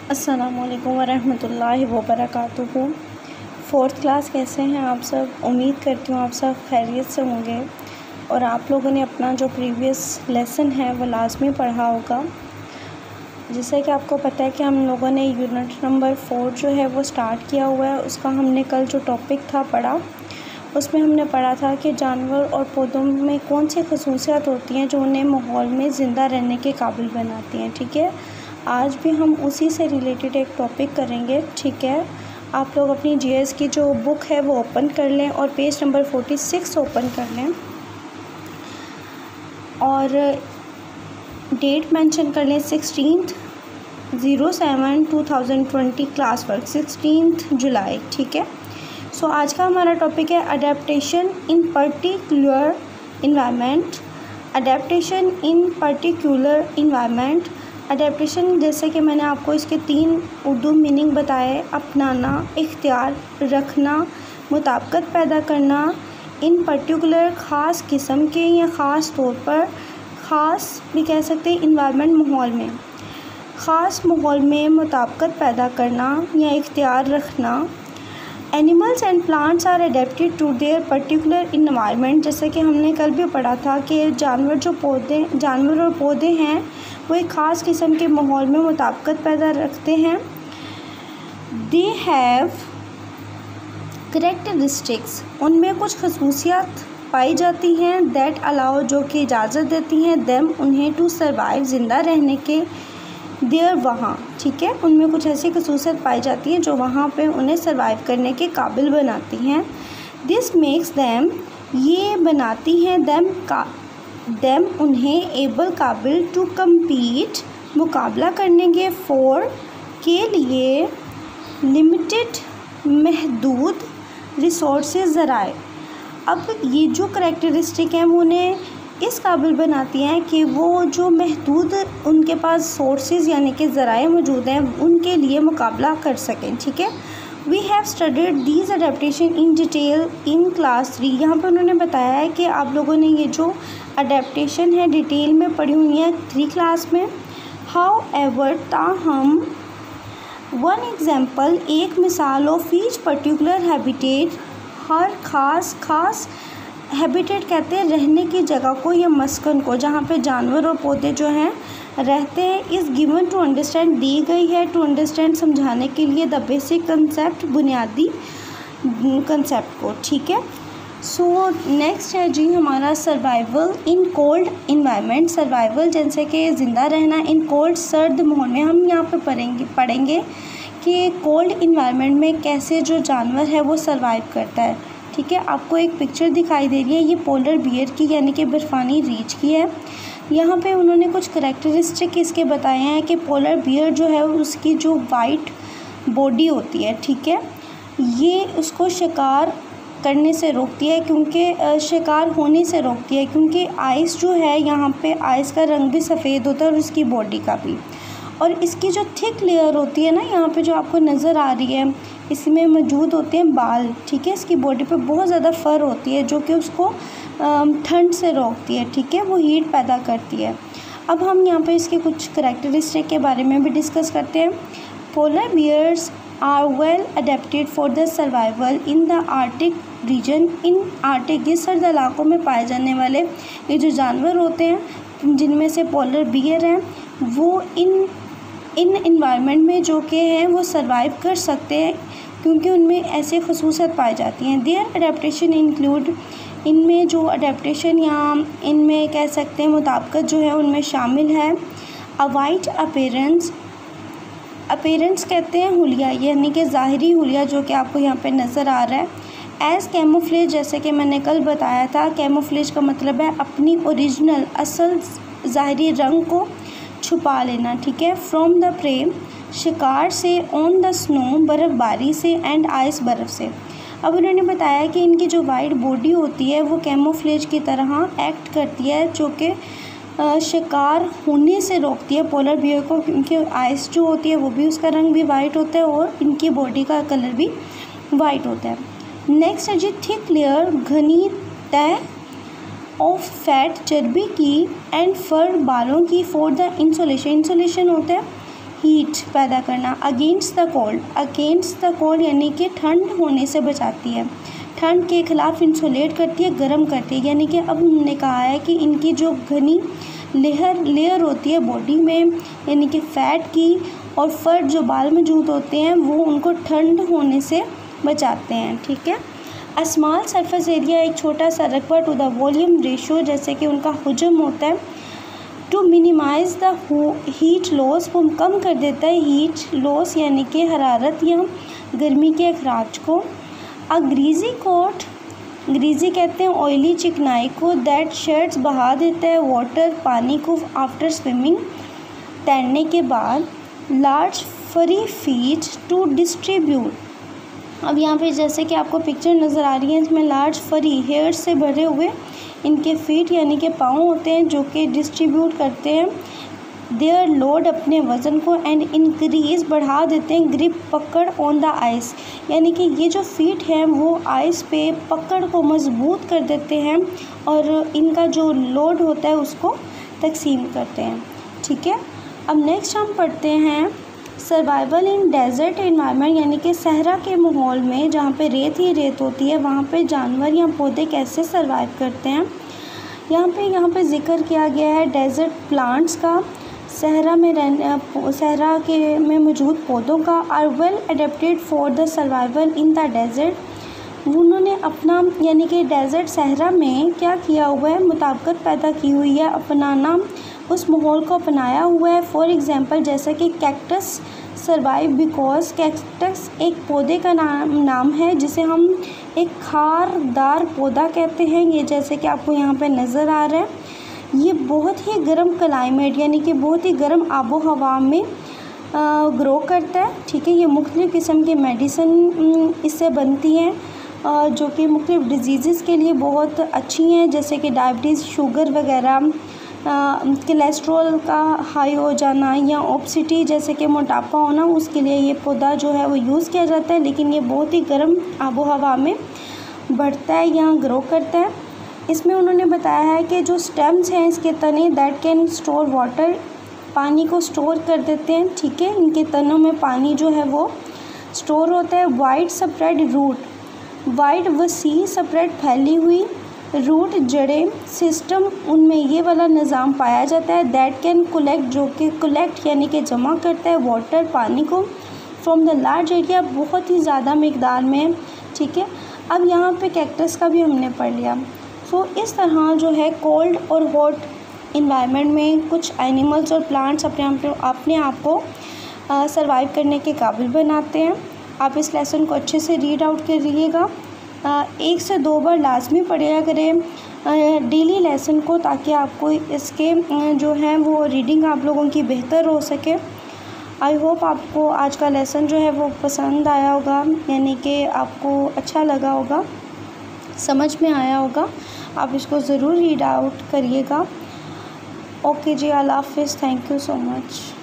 अस्सलामुअलैकुम वरहमतुल्लाहि वबरकातुहू। Fourth class कैसे हैं आप सब? उम्मीद करती हूँ आप सब खैरियत से होंगे और आप लोगों ने अपना जो प्रीवियस लेसन है वो लाजमी पढ़ा होगा। जैसे कि आपको पता है कि हम लोगों ने यूनिट नंबर 4 जो है वो स्टार्ट किया हुआ है। उसका हमने कल जो टॉपिक था पढ़ा, उसमें हमने पढ़ा था कि जानवर और पौधों में कौन सी खसूसियात होती हैं जो उन्हें माहौल में ज़िंदा रहने के काबिल बनाती हैं। ठीक है, आज भी हम उसी से रिलेटेड एक टॉपिक करेंगे। ठीक है, आप लोग अपनी जीएस की जो बुक है वो ओपन कर लें और पेज नंबर 46 ओपन कर लें और डेट मेंशन कर लें 16/07/2020 क्लास वर्क 16 जुलाई। ठीक है, सो आज का हमारा टॉपिक है अडेप्टेशन इन पर्टिकुलर इन्वायरमेंट। अडेप्टेशन इन पर्टिकुलर इन्वायरमेंट। अडेप्टेशन जैसे कि मैंने आपको इसके 3 उर्दू मीनिंग बताए: अपनाना, इख्तियार रखना, मुताबिकत पैदा करना। इन पर्टिकुलर ख़ास किस्म के या ख़ास तौर पर, ख़ास भी कह सकते हैं, इन्वायरमेंट माहौल में, ख़ास माहौल में मुताबिकत पैदा करना या इख्तियार रखना। Animals and plants are adapted to their particular environment. जैसे कि हमने कल भी पढ़ा था कि जानवर और पौधे हैं वो एक ख़ास किस्म के माहौल में मुताबिकत पैदा रखते हैं। दे हैव करेक्टरिस्टिक्स, उनमें कुछ खसूसियात पाई जाती हैं, दैट अलाउ, जो कि इजाज़त देती हैं, देम, उन्हें, टू सर्वाइव, ज़िंदा रहने के, देयर, वहाँ। ठीक है, उनमें कुछ ऐसी खसूसियत पाई जाती हैं जो वहाँ पे उन्हें सर्वाइव करने के काबिल बनाती हैं। दिस मेक्स दैम, ये बनाती हैं देम उन्हें, एबल, काबिल, टू कम्पीट, मुकाबला करने के, फॉर, के लिए, लिमिटेड, महदूद, रिसोर्सेज, ज़राए। अब ये जो करैक्टरिस्टिक हैं वो उन्हें इस काबिल बनाती हैं कि वो जो महदूद उनके पास सोर्सेज यानी कि ज़राए मौजूद हैं उनके लिए मुकाबला कर सकें। ठीक है, we have studied these adaptation in detail in class 3। यहाँ पर उन्होंने बताया है कि आप लोगों ने ये जो अडेप्टेशन है डिटेल में पढ़ी हुई है 3 क्लास में। हाउ एवर, ताहम, वन एग्ज़ाम्पल, एक मिसाल, ऑफ ईच पर्टिकुलर हैबिटेट, हर खास हैबिटेट कहते हैं रहने की जगह को या मस्कन को, जहाँ पे जानवर और पौधे जो हैं रहते हैं, इज़ गिवन टू अंडरस्टैंड, दी गई है, टू अंडरस्टैंड, समझाने के लिए, द बेसिक कंसेप्ट, बुनियादी कंसेप्ट को। ठीक है, सो नेक्स्ट है जी हमारा survival in cold environment. Survival जैसे कि ज़िंदा रहना इन कोल्ड, सर्द माहौल में। हम यहाँ पे पढ़ेंगे कि कोल्ड इन्वायरमेंट में कैसे जो जानवर है वो सर्वाइव करता है। ठीक है, आपको एक पिक्चर दिखाई दे रही है, ये पोलर बियर की यानी कि बर्फ़ानी रीछ की है। यहाँ पे उन्होंने कुछ करैक्टरिस्टिक इसके बताए हैं कि पोलर बियर जो है उसकी जो वाइट बॉडी होती है, ठीक है, ये उसको शिकार करने से रोकती है, क्योंकि शिकार होने से रोकती है, क्योंकि आइस जो है यहाँ पे आइस का रंग भी सफ़ेद होता है और उसकी बॉडी का भी। और इसकी जो थिक लेयर होती है ना, यहाँ पे जो आपको नज़र आ रही है, इसमें मौजूद होते हैं बाल। ठीक है, इसकी बॉडी पे बहुत ज़्यादा फर होती है जो कि उसको ठंड से रोकती है। ठीक है, वो हीट पैदा करती है। अब हम यहाँ पे इसके कुछ करैक्टरिस्टिक के बारे में भी डिस्कस करते हैं। Polar bears are well adapted for the survival in the Arctic region. In Arctic, ये सर्द इलाकों में पाए जाने वाले ये जो जानवर होते हैं जिनमें से पोलर बियर हैं, वो इन इन्वायरमेंट में जो कि हैं वो सर्वाइव कर सकते हैं, क्योंकि उनमें ऐसे खसूसियत पाई जाती हैं। देयर अडेप्टेशन इंक्लूड, इनमें जो अडेप्टेशन या इनमें कह सकते हैं मुताबिकत जो है उनमें शामिल है। अ वाइट अपीयरेंस, अपीयरेंस कहते हैं हुलिया, यानी कि ज़ाहिरी हुलिया जो कि आपको यहाँ पे नज़र आ रहा है। एज़ कैमोफ्लेज, जैसे कि मैंने कल बताया था, कैमोफ्लेज का मतलब है अपनी ओरिजिनल असल ज़ाहिरी रंग को छुपा लेना। ठीक है, फ्रॉम द प्रे, शिकार से, ऑन द स्नो, बर्फ़बारी से, एंड आइस, बर्फ़ से। अब उन्होंने बताया कि इनकी जो वाइट बॉडी होती है वो कैमोफ्लेज की तरह एक्ट करती है, जो कि शिकार होने से रोकती है पोलर बियर को, क्योंकि आइस जो होती है वो भी, उसका रंग भी वाइट होता है और इनकी बॉडी का कलर भी वाइट होता है। नेक्स्ट है जी थिक लेयर, घनी तह ऑफ फैट, चर्बी की, एंड फर, बालों की, फॉर द इंसुलेशन। इंसुलेशन होता है हीट पैदा करना। अगेंस्ट द कोल्ड यानी कि ठंड होने से बचाती है, ठंड के खिलाफ इंसुलेट करती है, गर्म करती है। यानी कि अब हमने कहा है कि इनकी जो घनी लेयर होती है बॉडी में, यानी कि फ़ैट की, और फर जो बाल मौजूद होते हैं वो उनको ठंड होने से बचाते हैं। ठीक है। अ स्मॉल सरफेस एरिया, एक छोटा सा रकबा, टू द वॉल्यूम रेशो, जैसे कि उनका हुजम होता है। To minimize the heat loss, वो कम कर देता है हीट लॉस यानी कि हरारत या गर्मी के अखराज को। अ ग्रीजी कोट, ग्रीजी कहते हैं ऑयली चिकनाई को, दैट शेड्स बहा देता है वाटर पानी को आफ्टर स्विमिंग, तैरने के बाद। लार्ज फरी फीट टू डिस्ट्रीब्यूट, अब यहाँ पे जैसे कि आपको पिक्चर नज़र आ रही है, इसमें लार्ज फरी हेयर से भरे हुए इनके फीट यानी कि पाँव होते हैं जो कि डिस्ट्रीब्यूट करते हैं देयर लोड, अपने वज़न को, एंड इंक्रीज़ बढ़ा देते हैं ग्रिप पकड़ ऑन द आइस, यानी कि ये जो फीट हैं वो आइस पे पकड़ को मजबूत कर देते हैं और इनका जो लोड होता है उसको तकसीम करते हैं। ठीक है। अब नेक्स्ट हम पढ़ते हैं सर्वाइवल इन डेजर्ट एनवायरनमेंट, यानी कि सहरा के माहौल में जहाँ पे रेत ही रेत होती है वहाँ पे जानवर या पौधे कैसे सर्वाइव करते हैं। यहाँ पे जिक्र किया गया है डेजर्ट प्लांट्स का, सहरा के में मौजूद पौधों का। Are well adapted for the survival in the desert, उन्होंने अपना यानी कि डेजर्ट सहरा में क्या किया हुआ है, मुताबिकत पैदा की हुई है, अपनाना, उस माहौल को अपनाया हुआ है। फॉर एग्ज़ाम्पल जैसा कि कैक्टस सर्वाइव बिकॉज, कैक्टस एक पौधे का नाम है जिसे हम एक खारदार पौधा कहते हैं। ये जैसे कि आपको यहाँ पे नज़र आ रहा है, ये बहुत ही गर्म क्लाइमेट यानी कि बहुत ही गर्म आबो हवा में ग्रो करता है। ठीक है। ये मुख्तलिफ़ किस्म की मेडिसिन इससे बनती हैं जो कि मुख्तलिफ़ डिजीज़ के लिए बहुत अच्छी हैं, जैसे कि डायबिटीज़, शुगर वगैरह, कोलेस्ट्रॉल का हाई हो जाना या ओबेसिटी जैसे कि मोटापा होना, उसके लिए ये पौधा जो है वो यूज़ किया जाता है। लेकिन ये बहुत ही गर्म आबो हवा में बढ़ता है या ग्रो करता है। इसमें उन्होंने बताया है कि जो स्टेम्स हैं इसके तने, दैट कैन स्टोर वाटर, पानी को स्टोर कर देते हैं। ठीक है। इनके तनों में पानी जो है वो स्टोर होता है। वाइड स्प्रेड रूट, वाइड वसी स्प्रेड फैली हुई रूट जड़ें सिस्टम, उनमें ये वाला निज़ाम पाया जाता है। दैट कैन कलेक्ट, जो कि कलेक्ट यानी कि जमा करता है वाटर, पानी को, फ्रॉम द लार्ज एरिया, बहुत ही ज़्यादा मकदार में। ठीक है। अब यहाँ पे कैक्टस का भी हमने पढ़ लिया। सो इस तरह जो है कोल्ड और हॉट इन्वायरमेंट में कुछ एनिमल्स और प्लांट्स अपने आप को सर्वाइव करने के काबिल बनाते हैं। आप इस लेसन को अच्छे से रीड आउट करिएगा, 1 से 2 बार लाजमी पढ़ा करें डेली लेसन को, ताकि आपको इसके जो है वो रीडिंग आप लोगों की बेहतर हो सके। आई होप आपको आज का लेसन जो है वो पसंद आया होगा, यानी कि आपको अच्छा लगा होगा, समझ में आया होगा। आप इसको ज़रूर रीड आउट करिएगा। ओके जी, अल्लाह हाफ़िज़, थैंक यू सो मच।